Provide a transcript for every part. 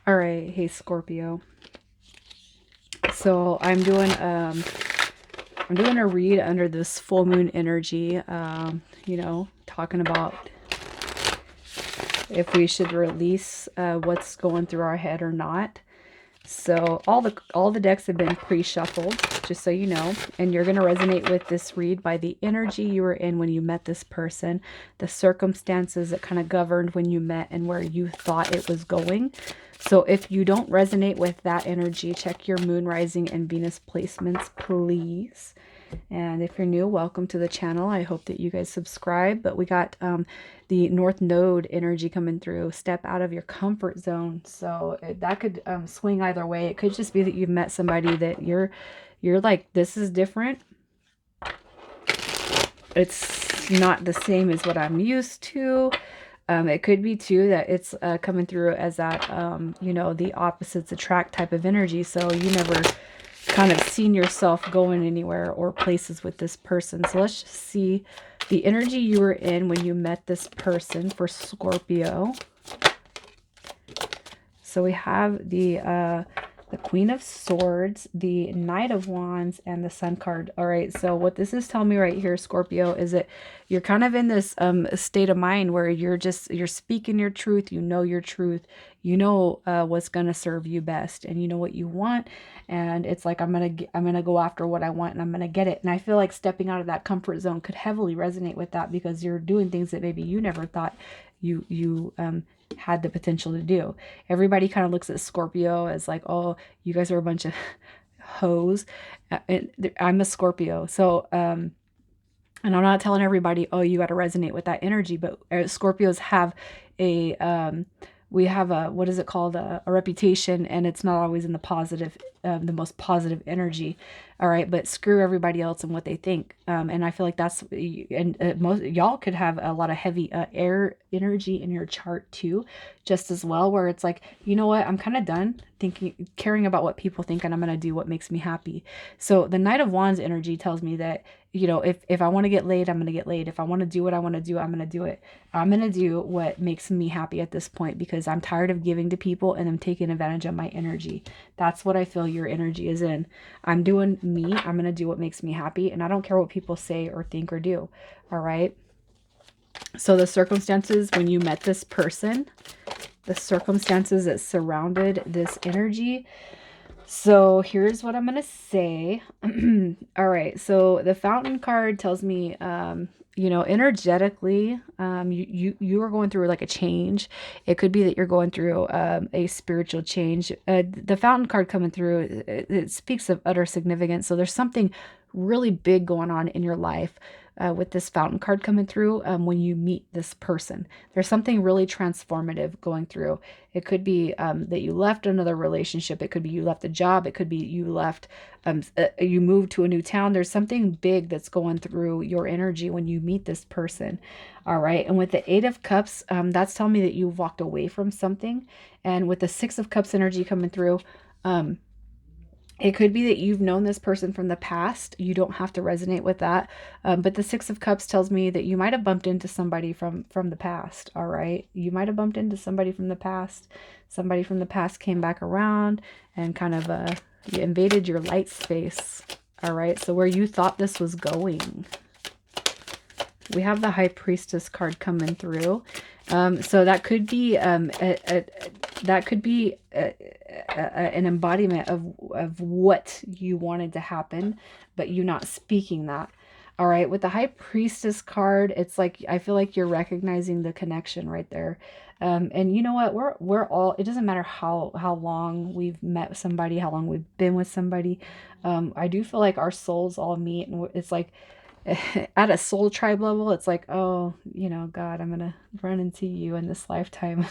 All right, hey Scorpio. So I'm doing a read under this full moon energy. Talking about if we should release what's going through our head or not. So all the decks have been pre-shuffled, just so you know, and you're going to resonate with this read by the energy you were in when you met this person, the circumstances that kind of governed when you met and where you thought it was going. So if you don't resonate with that energy, check your moon rising and Venus placements, please. And if you're new, welcome to the channel. I hope that you guys subscribe. But we got the North Node energy coming through. Step out of your comfort zone. So that could swing either way. It could just be that you've met somebody that you're like, this is different. It's not the same as what I'm used to. It could be too that it's coming through as that, the opposites attract type of energy. So you never kind of seen yourself going anywhere or places with this person. So let's just see the energy you were in when you met this person for Scorpio. So we have the Queen of Swords, the Knight of Wands, and the Sun card. All right, so what this is telling me right here, Scorpio, is that you're kind of in this state of mind where you're speaking your truth, you know your truth, you know what's going to serve you best, and you know what you want, and it's like I'm gonna go after what I want and I'm gonna get it. And I feel like stepping out of that comfort zone could heavily resonate with that, because you're doing things that maybe you never thought you had the potential to do. Everybody kind of looks at Scorpio as like, oh, you guys are a bunch of hoes. I'm a Scorpio. So, and I'm not telling everybody, oh, you got to resonate with that energy, but Scorpios have a, we have a, what is it called? A reputation, and it's not always in the positive, the most positive energy. All right. But screw everybody else and what they think. And I feel like that's, and most y'all could have a lot of heavy air energy in your chart too, just as well, where it's like, you know what, I'm kind of done caring about what people think, and I'm going to do what makes me happy. So the Knight of Wands energy tells me that, if I want to get laid, I'm going to get laid. If I want to do what I want to do, I'm going to do it. I'm going to do what makes me happy at this point, because I'm tired of giving to people and I'm taking advantage of my energy. That's what I feel your energy is in. I'm doing me. I'm going to do what makes me happy, and I don't care what people say or think or do. All right. So the circumstances when you met this person, the circumstances that surrounded this energy. So here's what I'm going to say. All right. So the Fountain card tells me, energetically, you are going through like a change. It could be that you're going through a spiritual change. The Fountain card coming through, it speaks of utter significance. So there's something really big going on in your life. With this Fountain card coming through, when you meet this person, there's something really transformative going through. It could be that you left another relationship. It could be you left a job. It could be you left, you moved to a new town. There's something big that's going through your energy when you meet this person. All right. And with the Eight of Cups, that's telling me that you walked away from something. And with the Six of Cups energy coming through, it could be that you've known this person from the past. You don't have to resonate with that. But the Six of Cups tells me that you might have bumped into somebody from the past. All right. You might have bumped into somebody from the past. Somebody from the past came back around and kind of you invaded your light space. All right. So where you thought this was going. We have the High Priestess card coming through. So that could be an embodiment of what you wanted to happen, but you not speaking that. All right, with the High Priestess card, it's like I feel like you're recognizing the connection right there. And you know what? We're all. It doesn't matter how long we've met somebody, how long we've been with somebody. I do feel like our souls all meet, and it's like at a soul tribe level, it's like, oh, God, I'm gonna run into you in this lifetime.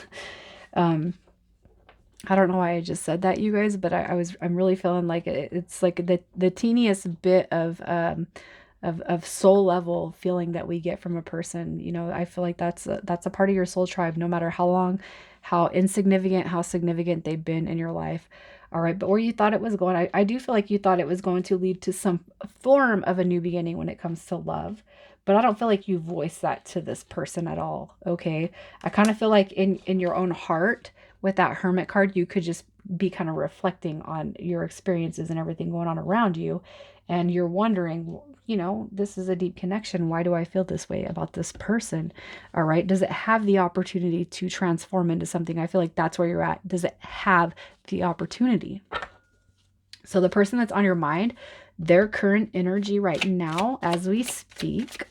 I don't know why I just said that, you guys, but I'm really feeling like it's like the teeniest bit of soul level feeling that we get from a person. I feel like that's a part of your soul tribe, no matter how long, how insignificant, how significant they've been in your life. All right, but where you thought it was going, I do feel like you thought it was going to lead to some form of a new beginning when it comes to love. But I don't feel like you voiced that to this person at all, okay? I kind of feel like in your own heart, with that Hermit card, you could just be kind of reflecting on your experiences and everything going on around you. And you're wondering, you know, this is a deep connection. Why do I feel this way about this person? All right. Does it have the opportunity to transform into something? I feel like that's where you're at. Does it have the opportunity? So the person that's on your mind, their current energy right now, as we speak,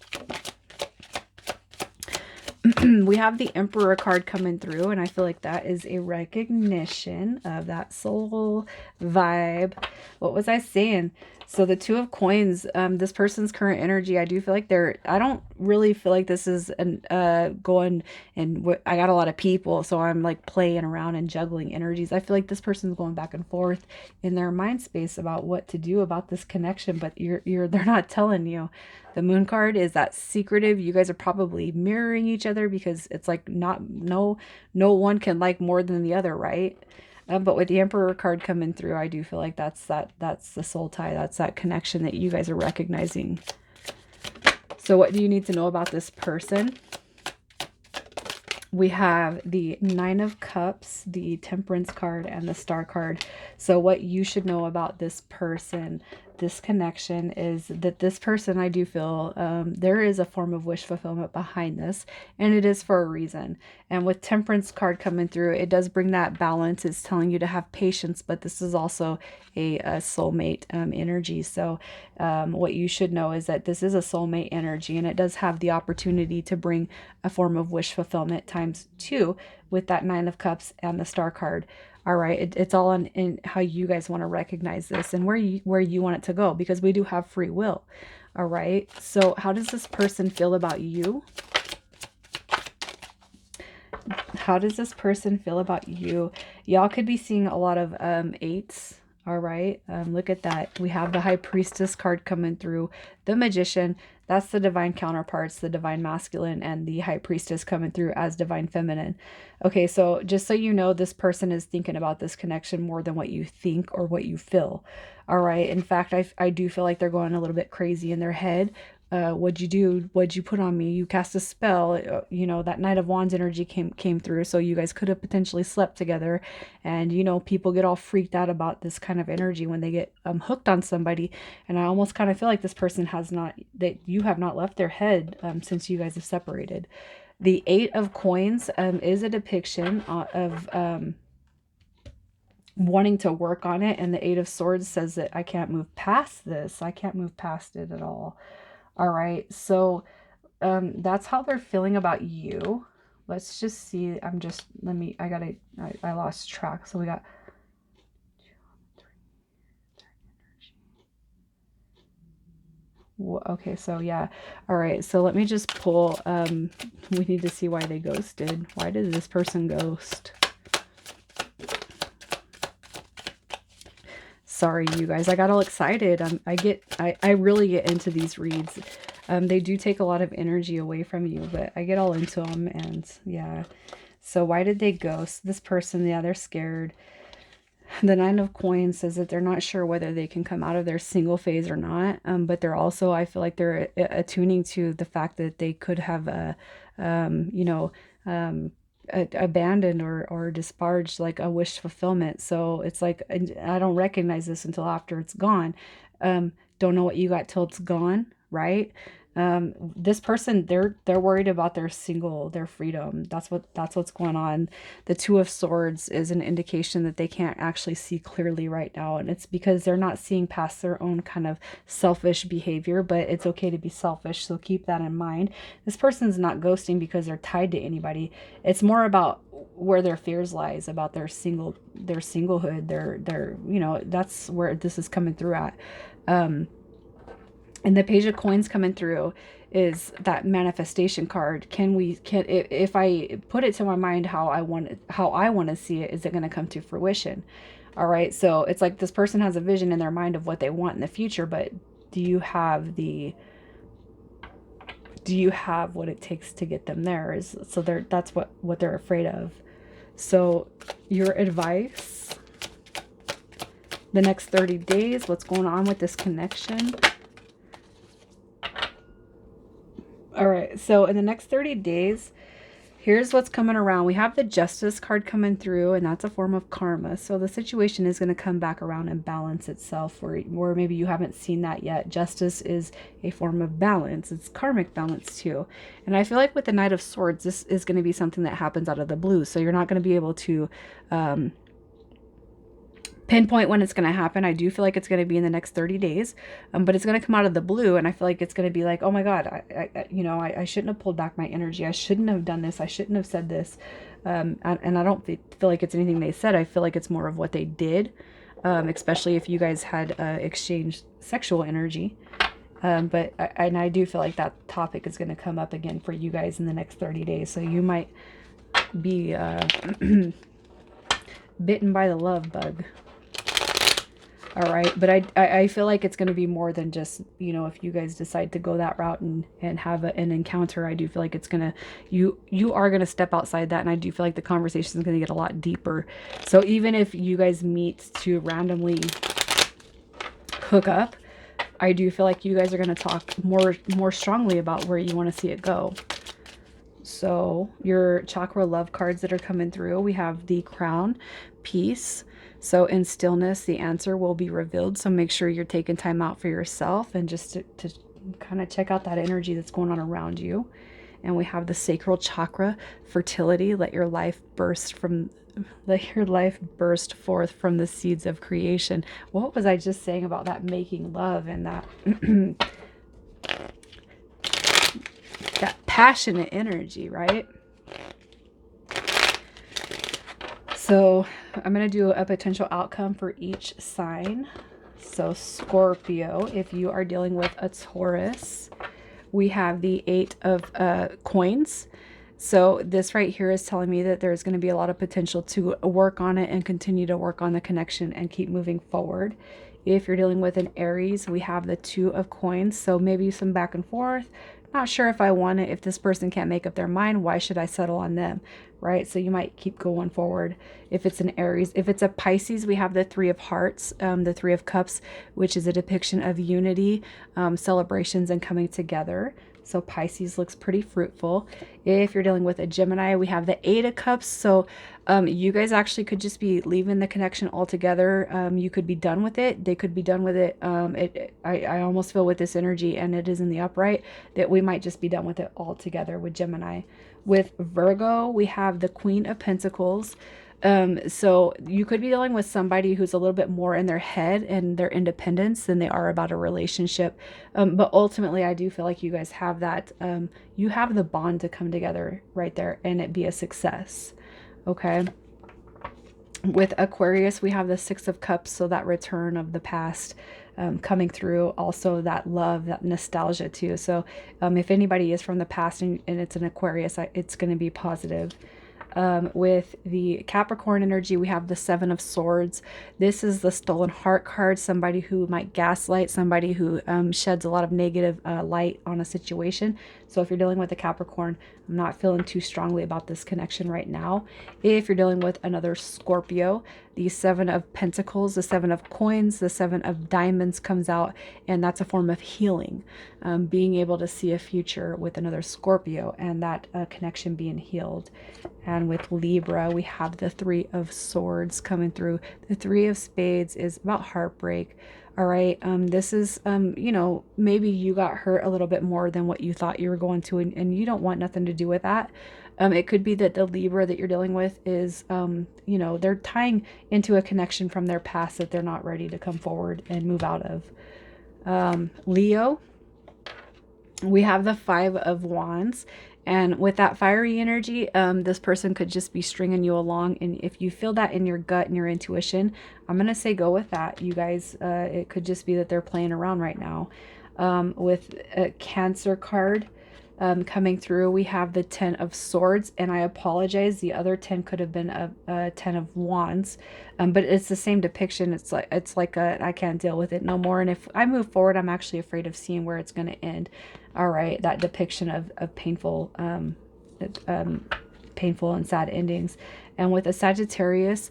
we have the Emperor card coming through, and I feel like that is a recognition of that soul vibe. What was I saying? So the Two of Coins, this person's current energy, I do feel like I don't really feel like this is going, and I got a lot of people, so I'm like playing around and juggling energies. I feel like this person's going back and forth in their mind space about what to do about this connection, but they're not telling you. The Moon card is that secretive. You guys are probably mirroring each other because it's like no one can like more than the other, right? But with the Emperor card coming through, I do feel like that's the soul tie. That's that connection that you guys are recognizing. So what do you need to know about this person? We have the Nine of Cups, the Temperance card, and the Star card. So what you should know about this person, this connection, is that this person, I do feel there is a form of wish fulfillment behind this, and it is for a reason. And with Temperance card coming through, it does bring that balance. It's telling you to have patience, but this is also a soulmate energy. So what you should know is that this is a soulmate energy, and it does have the opportunity to bring a form of wish fulfillment ×2 with that Nine of Cups and the Star card. All right, it's all in how you guys want to recognize this and where you want it to go, because we do have free will. All right, so how does this person feel about you? How does this person feel about you? Y'all could be seeing a lot of eights. All right, look at that. We have the High Priestess card coming through, the Magician. That's the divine counterparts, the divine masculine, and the High Priestess coming through as divine feminine. Okay, so just so you know, this person is thinking about this connection more than what you think or what you feel. All right, in fact, I do feel like they're going a little bit crazy in their head. What'd you do? What'd you put on me? You cast a spell. You know, that Knight of Wands energy came through, so you guys could have potentially slept together. And you know, people get all freaked out about this kind of energy when they get hooked on somebody. And I almost kind of feel like this person that you have not left their head since you guys have separated. The Eight of Coins is a depiction of wanting to work on it, and the Eight of Swords says that I can't move past this. I can't move past it at all. All right, so that's how they're feeling about you. Let's just see. I lost track. So we got 2, 3. Okay, so yeah. All right, so let me just pull. We need to see why they ghosted. Why did this person ghost? Sorry, you guys. I got all excited. I really get into these reads. They do take a lot of energy away from you, but I get all into them, and yeah. So why did they ghost? This person, yeah, they're scared. The Nine of Coins says that they're not sure whether they can come out of their single phase or not. But they're also, I feel like they're attuning to the fact that they could have abandoned or disparaged like a wish fulfillment. So it's like, I don't recognize this until after it's gone. Don't know what you got till it's gone, right? This person, they're worried about their freedom. That's what's going on. The Two of Swords is an indication that they can't actually see clearly right now, and it's because they're not seeing past their own kind of selfish behavior. But it's okay to be selfish, so keep that in mind. This person's not ghosting because they're tied to anybody. It's more about where their fears lies about their singlehood. Their you know, that's where this is coming through at. And the Page of Coins coming through is that manifestation card. If I put it to my mind how I want to see it, is it going to come to fruition? All right. So it's like this person has a vision in their mind of what they want in the future, but do you have what it takes to get them there? That's what they're afraid of. So your advice, the next 30 days, what's going on with this connection? All right, so in the next 30 days, here's what's coming around. We have the Justice card coming through, and that's a form of karma. So the situation is going to come back around and balance itself, where maybe you haven't seen that yet. Justice is a form of balance. It's karmic balance too. And I feel like with the Knight of Swords, this is going to be something that happens out of the blue. So you're not going to be able to pinpoint when it's going to happen. I do feel like it's going to be in the next 30 days, but it's going to come out of the blue. And I feel like it's going to be like, oh my God, I shouldn't have pulled back my energy. I shouldn't have done this. I shouldn't have said this. And I don't feel like it's anything they said. I feel like it's more of what they did, especially if you guys had exchanged sexual energy. But I do feel like that topic is going to come up again for you guys in the next 30 days. So you might be bitten by the love bug. All right. But I feel like it's going to be more than just, you know, if you guys decide to go that route and have an encounter. I do feel like it's going to, you are going to step outside that. And I do feel like the conversation is going to get a lot deeper. So even if you guys meet to randomly hook up, I do feel like you guys are going to talk more strongly about where you want to see it go. So your chakra love cards that are coming through, we have the Crown, Peace. So in stillness, the answer will be revealed. So make sure you're taking time out for yourself and just to kind of check out that energy that's going on around you. And we have the sacral chakra, fertility. Let your life burst forth from the seeds of creation. What was I just saying about that making love and that that passionate energy, right? So I'm going to do a potential outcome for each sign. So Scorpio, if you are dealing with a Taurus, we have the 8 of coins. So this right here is telling me that there's going to be a lot of potential to work on it and continue to work on the connection and keep moving forward. If you're dealing with an Aries, we have the 2 of coins. So maybe some back and forth. Not sure if I want it. If this person can't make up their mind, why should I settle on them? Right? So you might keep going forward if it's an Aries. If it's a Pisces, we have the 3 of hearts, the 3 of cups, which is a depiction of unity, celebrations, and coming together. So Pisces looks pretty fruitful. If you're dealing with a Gemini, we have the 8 of cups. So you guys actually could just be leaving the connection altogether. You could be done with it. They could be done with it. I almost feel with this energy, and it is in the upright, that we might just be done with it altogether with Gemini. With Virgo, we have the Queen of Pentacles. So you could be dealing with somebody who's a little bit more in their head and their independence than they are about a relationship. But ultimately, I do feel like you guys have that, you have the bond to come together right there and it be a success. Okay. With Aquarius, we have the 6 of Cups. So that return of the past, coming through, also that love, that nostalgia too. So, if anybody is from the past and it's an Aquarius, it's going to be positive. With the Capricorn energy, we have the 7 of Swords. This is the stolen heart card, somebody who might gaslight, somebody who sheds a lot of negative light on a situation. So if you're dealing with a Capricorn, I'm not feeling too strongly about this connection right now. If you're dealing with another Scorpio, the 7 of Pentacles, the 7 of Coins, the 7 of Diamonds comes out, and that's a form of healing. Being able to see a future with another Scorpio and that connection being healed. And with Libra, we have the 3 of Swords coming through. The 3 of Spades is about heartbreak. All right. This is, you know, maybe you got hurt a little bit more than what you thought you were going to, and you don't want nothing to do with that. It could be that the Libra that you're dealing with is, you know, they're tying into a connection from their past that they're not ready to come forward and move out of. Leo, we have the 5 of Wands. And with that fiery energy, this person could just be stringing you along. And if you feel that in your gut and your intuition, I'm going to say go with that. You guys, it could just be that they're playing around right now. With a Cancer card coming through, we have the 10 of Swords. And I apologize, the other 10 could have been a 10 of Wands. But it's the same depiction. It's like I can't deal with it no more. And if I move forward, I'm actually afraid of seeing where it's going to end. All right, that depiction of painful, painful and sad endings. And with a Sagittarius,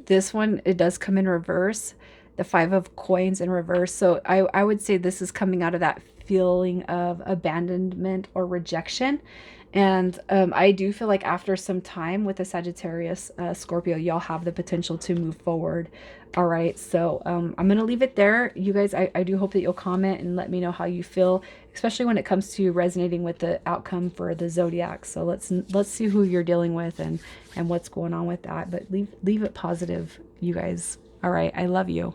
this one, it does come in reverse. The 5 of Coins in reverse. So I would say this is coming out of that feeling of abandonment or rejection. And I do feel like after some time with the Sagittarius, Scorpio, y'all have the potential to move forward. All right, so I'm going to leave it there. You guys, I do hope that you'll comment and let me know how you feel, especially when it comes to resonating with the outcome for the zodiac. So let's see who you're dealing with and what's going on with that. But leave it positive, you guys. All right, I love you.